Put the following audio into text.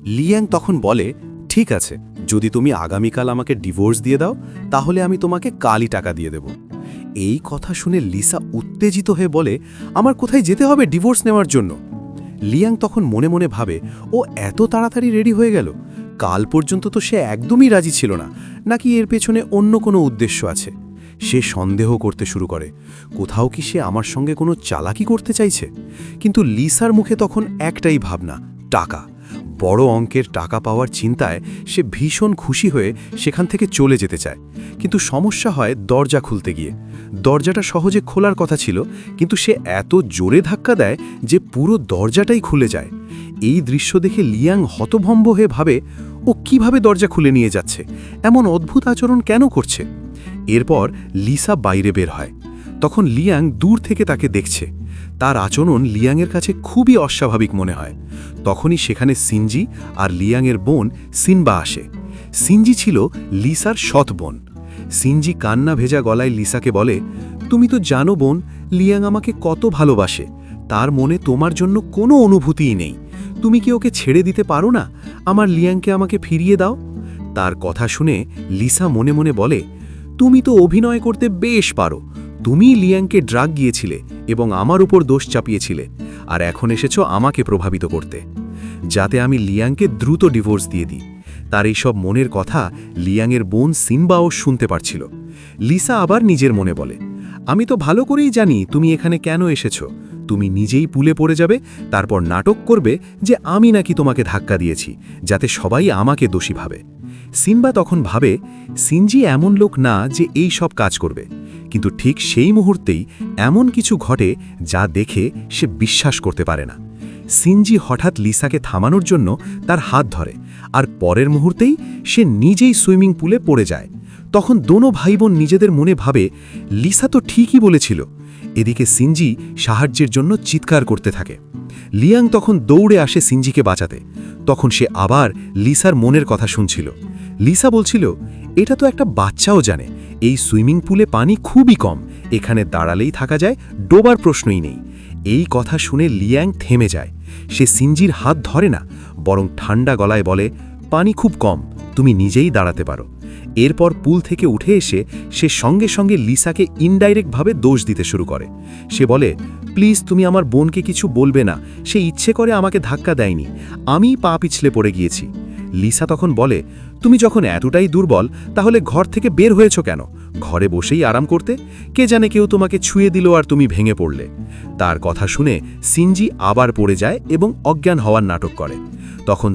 Liang তখন বলে, ঠিক আছে, যদি তুমি আগামীকাল আমাকে ডিভোর্স দিয়ে দাও তাহলে আমি তোমাকে কালই টাকা দিয়ে দেব। এই কথা শুনে লিসা উত্তেজিত হয়ে বলে, আমার কোথায় যেতে হবে ডিভোর্স নেওয়ার জন্য? লিয়াং তখন মনে মনে ভাবে, ও এত তাড়াতাড়ি রেডি হয়ে গেল? কাল পর্যন্ত তো সে একদমই রাজি ছিল না, নাকি এর পেছনে অন্য কোনো উদ্দেশ্য আছে? সে সন্দেহ করতে শুরু করে, কোথাও কি সে আমার সঙ্গে কোনো চালাকি করতে চাইছে? কিন্তু লিসার মুখে তখন একটাই ভাবনা, টাকা। বড় অঙ্কের টাকা পাওয়ার চিন্তায় সে ভীষণ খুশি হয়ে সেখান থেকে চলে যেতে চায়। কিন্তু সমস্যা হয় দরজা খুলতে গিয়ে। দরজাটা সহজে খোলার কথা ছিল, কিন্তু সে এত জোরে ধাক্কা দেয় যে পুরো দরজাটাই খুলে যায়। এই দৃশ্য দেখে লিয়াং হতভম্ব হয়ে ভাবে, ও কিভাবে দরজা খুলে নিয়ে যাচ্ছে? এমন অদ্ভুত আচরণ কেন করছে? এরপর লিসা বাইরে বের হয়। তখন লিয়াং দূর থেকে তাকে দেখছে। তার আচরণ লিয়াংয়ের কাছে খুবই অস্বাভাবিক মনে হয়। তখনই সেখানে সিনজি আর লিয়াংয়ের বোন সিনবা আসে। সিনজি ছিল লিসার সৎ বোন। সিনজি কান্না ভেজা গলায় লিসাকে বলে, তুমি তো জানো বোন, লিয়াং আমাকে কত ভালোবাসে। তার মনে তোমার জন্য কোনো অনুভূতিই নেই। তুমি কি ওকে ছেড়ে দিতে পারো না? আমার লিয়াংকে আমাকে ফিরিয়ে দাও। তার কথা শুনে লিসা মনে মনে বলে, তুমি তো অভিনয় করতে বেশ পারো। তুমি লিয়াংকে ড্রাগ গিয়েছিলে এবং আমার উপর দোষ চাপিয়েছিলে, আর এখন এসেছো আমাকে প্রভাবিত করতে, যাতে আমি লিয়াংকে দ্রুত ডিভোর্স দিয়ে দিই। তার এইসব মনের কথা লিয়াংয়ের বোন সিনবাও শুনতে পারছিল। লিসা আবার নিজের মনে বলে, আমি তো ভালো করেই জানি তুমি এখানে কেন এসেছো। তুমি নিজেই পুলে পড়ে যাবে, তারপর নাটক করবে যে আমি নাকি তোমাকে ধাক্কা দিয়েছি, যাতে সবাই আমাকে দোষী ভাবে। সিনবা তখন ভাবে, সিনজি এমন লোক না যে এই সব কাজ করবে। কিন্তু ঠিক সেই মুহূর্তেই এমন কিছু ঘটে যা দেখে সে বিশ্বাস করতে পারে না। সিনজি হঠাৎ লিসাকে থামানোর জন্য তার হাত ধরে, আর পরের মুহূর্তেই সে নিজেই সুইমিং পুলে পড়ে যায়। তখন দোনো ভাইবোন নিজেদের মনে ভাবে, লিসা তো ঠিকই বলেছিল। এদিকে সিনজি সাহায্যের জন্য চিৎকার করতে থাকে। লিয়াং তখন দৌড়ে আসে সিনজিকে বাঁচাতে। তখন সে আবার লিসার মনের কথা শুনছিল। লিসা বলছিল, এটা তো একটা বাচ্চাও জানে, এই সুইমিং পুলে পানি খুবই কম, এখানে দাঁড়ালেই থাকা যায়, ডোবার প্রশ্নই নেই। এই কথা শুনে লিয়াং থেমে যায়। সে সিনজির হাত ধরে না, বরং ঠান্ডা গলায় বলে, পানি খুব কম, তুমি নিজেই দাঁড়াতে পারো। এরপর পুল থেকে উঠে এসে সে সঙ্গে সঙ্গে লিসাকে ইনডাইরেক্টভাবে দোষ দিতে শুরু করে। সে বলে, প্লিজ তুমি আমার বোনকে কিছু বলবে না, সে ইচ্ছে করে আমাকে ধাক্কা দেয়নি, আমিই পা পিছলে পড়ে গিয়েছি। লিসা তখন বলে, তুমি যখন এতটাই দুর্বল তাহলে ঘর থেকে বের হয়েছ কেন? ঘরে বসেই আরাম করতে, কে জানে কেউ তোমাকে ছুঁয়ে দিল আর তুমি ভেঙে পড়লে। তার কথা শুনে সিনজি আবার পড়ে যায় এবং অজ্ঞান হওয়ার নাটক করে। তখন